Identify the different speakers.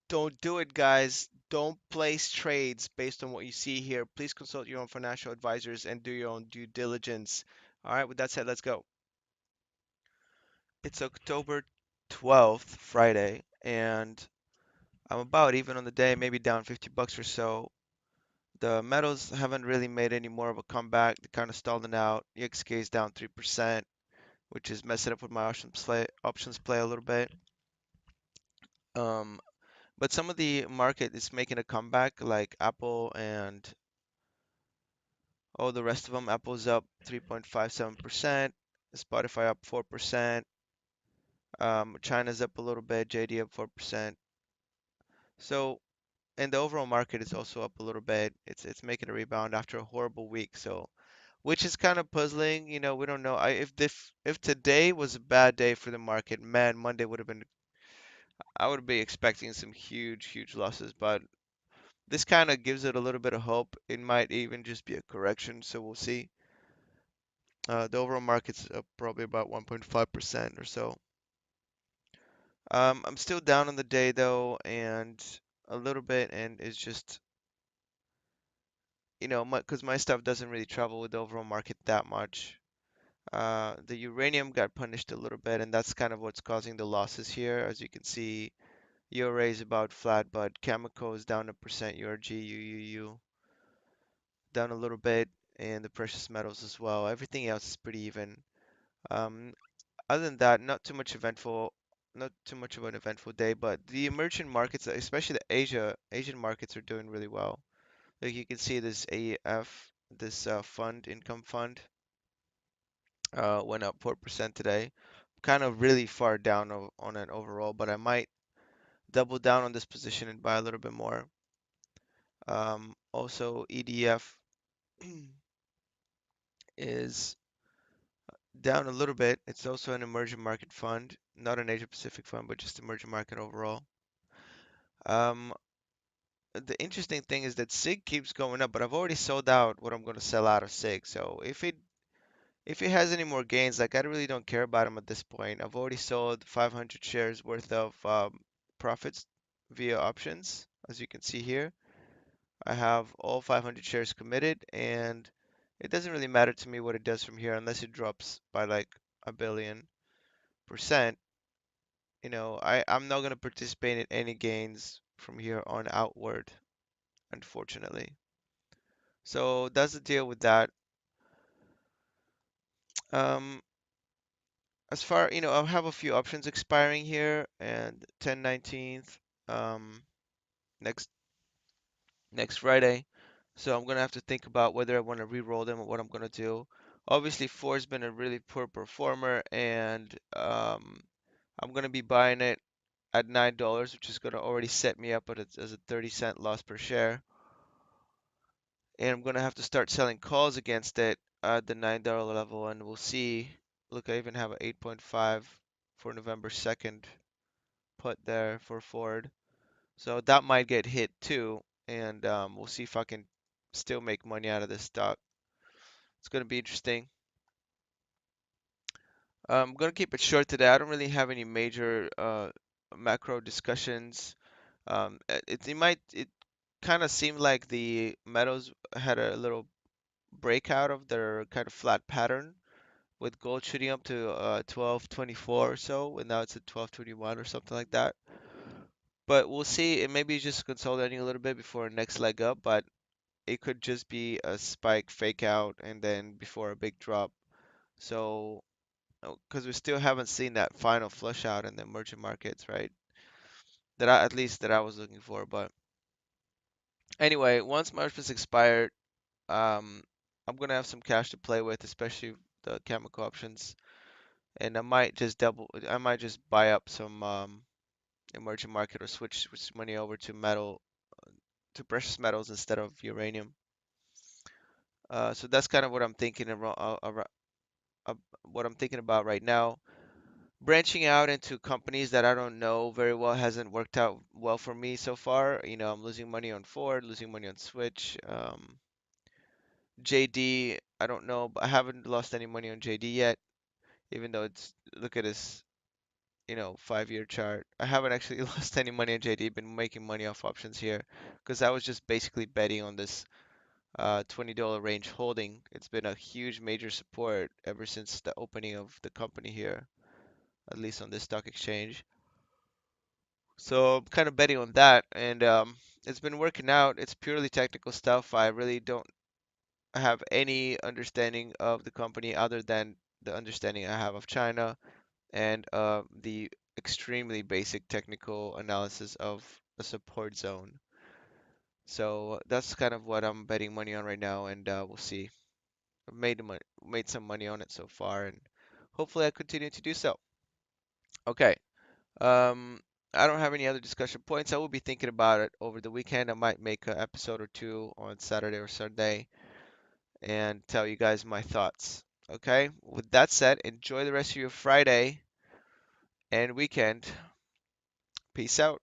Speaker 1: Don't do it, guys. Don't place trades based on what you see here. Please consult your own financial advisors and do your own due diligence. All right, with that said, let's go. It's October 12th, Friday, and I'm about even on the day, maybe down 50 bucks or so. The metals haven't really made any more of a comeback. They're kind of stalling out. EXK is down 3%, which is messing up with my options play a little bit. Um, but some of the market is making a comeback, like Apple and all the rest of them. Apple's up 3.57%, Spotify up 4%, China's up a little bit, JD up 4%. So, and the overall market is also up a little bit. It's making a rebound after a horrible week. So, which is kind of puzzling. We don't know. If today was a bad day for the market, man, Monday would have been. I would be expecting some huge losses, but this kind of gives it a little bit of hope. It might even just be a correction, so we'll see. The overall market's up probably about 1.5% or so. I'm still down on the day though, and a little bit, and it's just, because my stuff doesn't really travel with the overall market that much. The uranium got punished a little bit, and that's kind of what's causing the losses here. As you can see, EUR is about flat, but Cameco is down a percent, URG, UUU down a little bit, and the precious metals as well. Everything else is pretty even. Um, Other than that, not too much of an eventful day, but the emerging markets, especially the Asian markets are doing really well. Like you can see this AEF, this income fund, went up 4% today. Kind of really far down on it overall, but I might double down on this position and buy a little bit more. Also, EDF is down a little bit. It's also an emerging market fund, not an Asia Pacific fund, but just emerging market overall. Um, the interesting thing is that SIG keeps going up, but I've already sold out what I'm going to sell out of SIG. So if it has any more gains, like I really don't care about them at this point. I've already sold 500 shares worth of profits via options, as you can see here. I have all 500 shares committed, and it doesn't really matter to me what it does from here unless it drops by like a billion percent. I'm not going to participate in any gains from here on outward, unfortunately. So that's the deal with that. Um, as far, I have a few options expiring here and 10/19th, um, next next Friday. So I'm gonna have to think about whether I want to re-roll them or what I'm gonna do. Obviously, four's been a really poor performer, and I'm gonna be buying it at $9, which is gonna already set me up as a 30-cent loss per share. And I'm gonna have to start selling calls against it at the $9 level, and we'll see. Look, I even have an 8.5 for November 2nd put there for Ford, so that might get hit too, and we'll see if I can still make money out of this stock. It's gonna be interesting. I'm gonna keep it short today. I don't really have any major macro discussions. It kind of seemed like the metals had a little breakout of their kind of flat pattern with gold shooting up to 1224 or so, and now it's at 1221 or something like that. But we'll see. It maybe just consolidating a little bit before next leg up, but it could just be a spike fake out and then before a big drop. So, because we still haven't seen that final flush out in the emerging markets, right? At least that I was looking for. But anyway, once my options expired, um, I'm gonna have some cash to play with, especially the chemical options. And I might just buy up some emerging market or switch money over to to precious metals instead of uranium. So that's kind of what I'm thinking uh, what I'm thinking about right now. Branching out into companies that I don't know very well hasn't worked out well for me so far. I'm losing money on Ford, losing money on Switch. JD, I don't know, but I haven't lost any money on JD yet, even though look at this. 5-year chart. I haven't actually lost any money on JD, been making money off options here because I was just basically betting on this $20 range holding. It's been a huge major support ever since the opening of the company here, at least on this stock exchange. So I'm kind of betting on that, and it's been working out. It's purely technical stuff. I really don't have any understanding of the company other than the understanding I have of China and the extremely basic technical analysis of a support zone. So that's kind of what I'm betting money on right now, and we'll see. I've made some money on it so far, and hopefully I continue to do so. Okay. Um, I don't have any other discussion points. I will be thinking about it over the weekend. I might make an episode or two on Saturday or Sunday and tell you guys my thoughts. Okay. With that said, enjoy the rest of your Friday and weekend. Peace out.